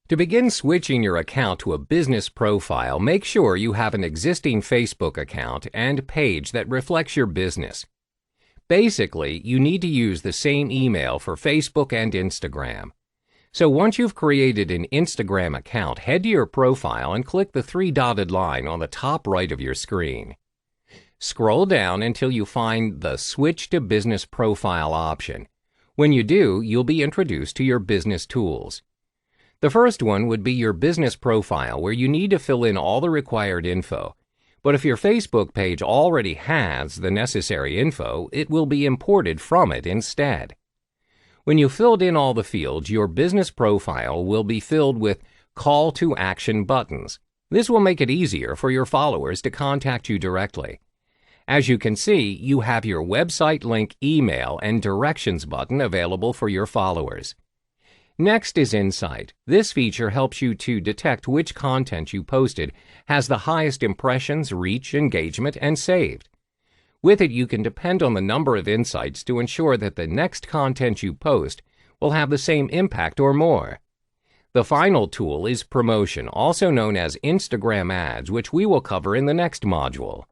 To begin switching your account to a business profile, make sure you have an existing Facebook account and page that reflects your business. Basically, you need to use the same email for Facebook and Instagram. So once you've created an Instagram account, head to your profile and click the three-dotted line on the top right of your screen. Scroll down until you find the Switch to Business Profile option. When you do, you'll be introduced to your business tools. The first one would be your business profile, where you need to fill in all the required info. But if your Facebook page already has the necessary info, it will be imported from it instead. When you've filled in all the fields, your business profile will be filled with call to action buttons. This will make it easier for your followers to contact you directly. As you can see, you have your website link, email, and directions button available for your followers. Next is Insight. This feature helps you to detect which content you posted has the highest impressions, reach, engagement, and saved. With it, you can depend on the number of insights to ensure that the next content you post will have the same impact or more. The final tool is Promotion, also known as Instagram Ads, which we will cover in the next module.